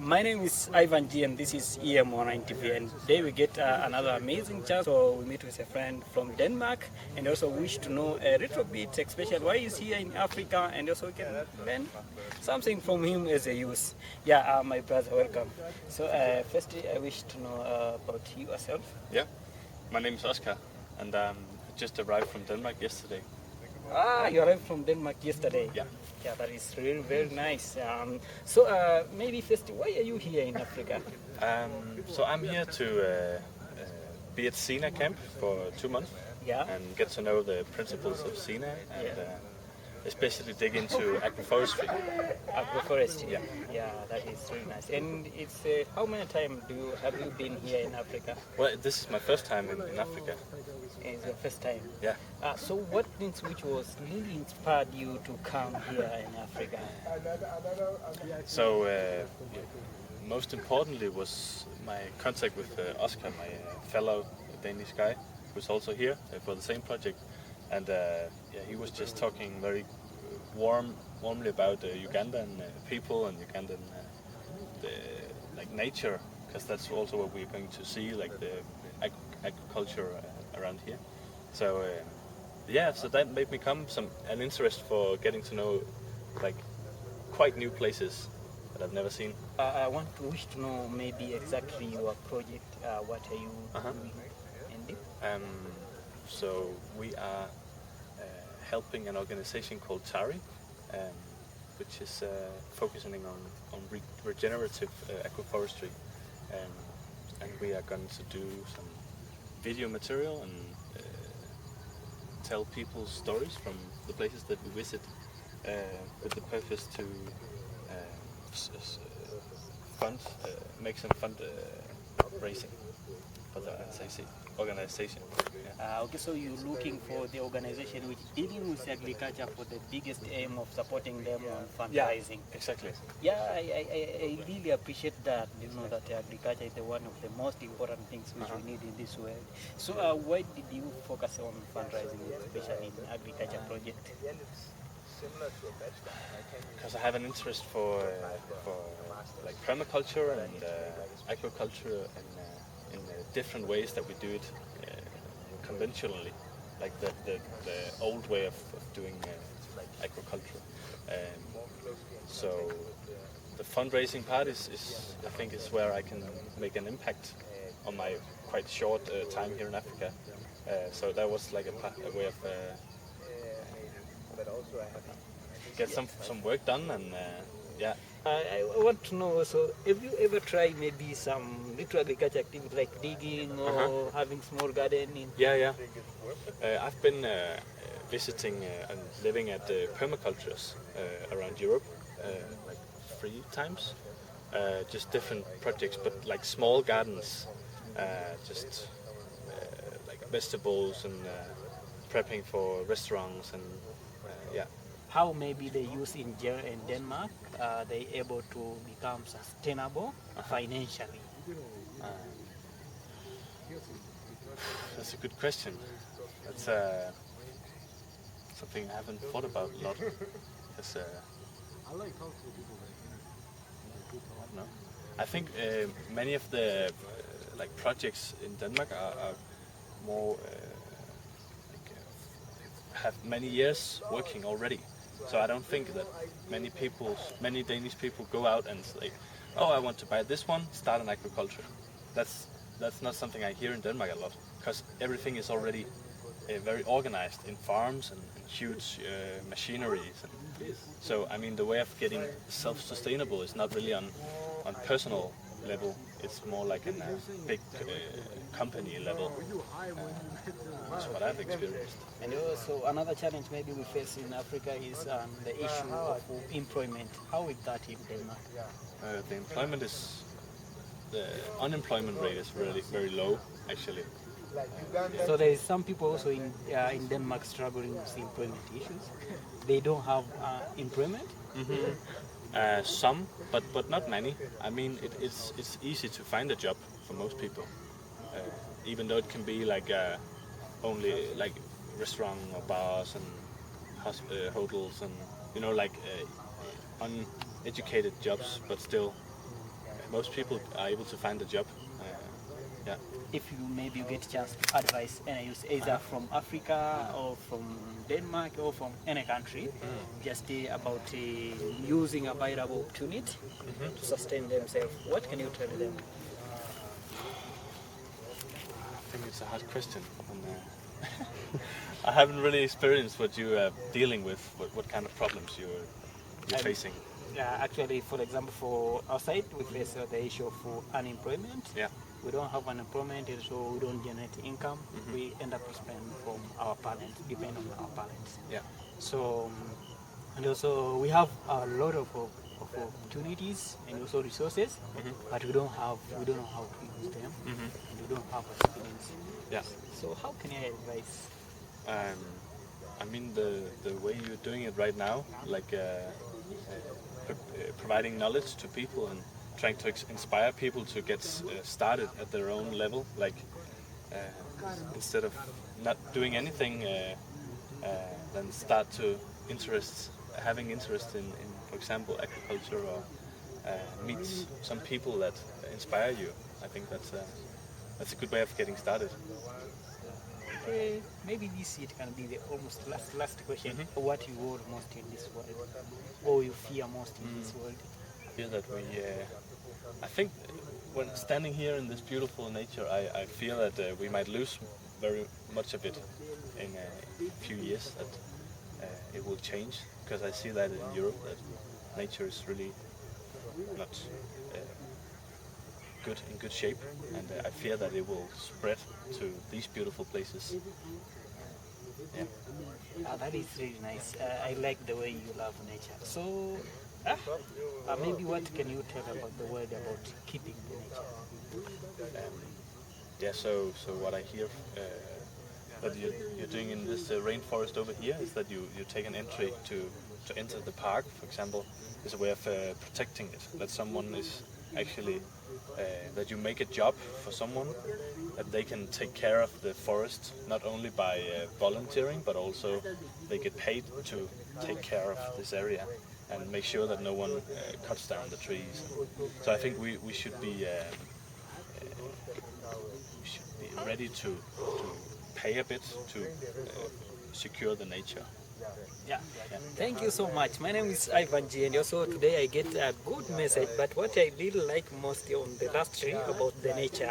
My name is Ivan G and this is EM19 TV, and today we get another amazing chance. So we meet with a friend from Denmark and also wish to know a little bit, especially why he's here in Africa, and also we can learn something from him as a youth. Yeah, my brother, welcome. So firstly, I wish to know about you yourself. Yeah, my name is Oscar and I just arrived from Denmark yesterday. Ah, you arrived from Denmark yesterday. Yeah. Yeah, that is really very nice. So maybe first, why are you here in Africa? So I'm here to be at SINA camp for 2 months. Yeah. And get to know the principles of SINA and especially dig into agroforestry. Agroforestry. Yeah. Yeah, that is really nice. And it's how many times have you been here in Africa? Well, this is my first time in Africa. It's your first time. Yeah. So what things which was really inspired you to come here in Africa? So most importantly was my contact with Oscar, my fellow Danish guy, who's also here for the same project. And he was just talking very warmly about Ugandan people and Ugandan nature, because that's also what we're going to see, like the agriculture around here. So so that made me come an interest for getting to know like quite new places that I've never seen. I wish to know maybe exactly your project. What are you doing in it? So we are helping an organization called TARI, which is focusing on regenerative agroforestry, and we are going to do some video material and tell people stories from the places that we visit, with the purpose to make some fund raising for the organization. Yeah. Okay, so you're looking for the organization which dealing with agriculture for the biggest aim of supporting them on fundraising. Yeah, exactly. Yeah, I really appreciate that. You know that agriculture is one of the most important things which we need in this world. So why did you focus on fundraising, especially in agriculture project? Because I have an interest for like permaculture and agriculture and in different ways that we do it conventionally, like the old way of doing agriculture. So the fundraising part is I think is where I can make an impact on my quite short time here in Africa. So that was like a way of get some work done, and I want to know also, have you ever tried maybe some little agriculture activity like digging or having small gardening? Yeah. I've been visiting and living at permacultures around Europe like 3 times. Just different projects, but like small gardens, just like vegetables and prepping for restaurants and How maybe they use in Denmark, they able to become sustainable financially? That's a good question. That's something I haven't thought about a lot. No. I think many of the like projects in Denmark are more have many years working already. So I don't think that many Danish people go out and say, "Oh, I want to buy this one, start an agriculture." That's not something I hear in Denmark a lot, because everything is already very organized in farms and huge machineries. So I mean, the way of getting self-sustainable is not really on personal level. It's more like in a big company level. That's what I've experienced. And also another challenge maybe we face in Africa is the issue of employment. How is that in Denmark? The unemployment rate is really very low, actually. So there is some people also in Denmark struggling with employment issues. They don't have employment. Some, but not many. I mean, it's easy to find a job for most people, even though it can be like only like restaurant or bars and hotels and like uneducated jobs, but still most people are able to find a job. Yeah. If you get a chance to advise any youth, either from Africa or from Denmark or from any country, just about using available opportunity to sustain themselves, what can you tell them? I think it's a hard question. And, I haven't really experienced what you are dealing with, what kind of problems you're facing. Actually, for example, for our side, we face the issue of unemployment. Yeah. We don't have unemployment, and so we don't generate income. We end up spending from our parents, depend on our parents. Yeah. So, and also we have a lot of opportunities and also resources, but we don't know how to use them, and we don't have experience. Yeah. So how can I advise? I mean, the way you're doing it right now, like providing knowledge to people and trying to inspire people to get started at their own level, like instead of not doing anything, then start to having interest in, for example, agriculture, or meet some people that inspire you. I think that's a good way of getting started. Maybe this it can be the almost last question. What you worry most in this world, or you fear most in this world? I feel that I think when standing here in this beautiful nature, I feel that we might lose very much of it in a few years, that it will change, because I see that in Europe that nature is really not in good shape, and I fear that it will spread to these beautiful places. Yeah. That is really nice. I like the way you love nature. So, maybe what can you tell about the world about keeping the nature? So what I hear that you're doing in this rainforest over here is that you take an entry to enter the park, for example, is a way of protecting it. That someone is actually that you make a job for someone, that they can take care of the forest, not only by volunteering, but also they get paid to take care of this area and make sure that no one cuts down the trees. So I think we should be ready to pay a bit to secure the nature. Yeah. Thank you so much. My name is Ivan G, and also today I get a good message, but what I really like most on the last tree about the nature.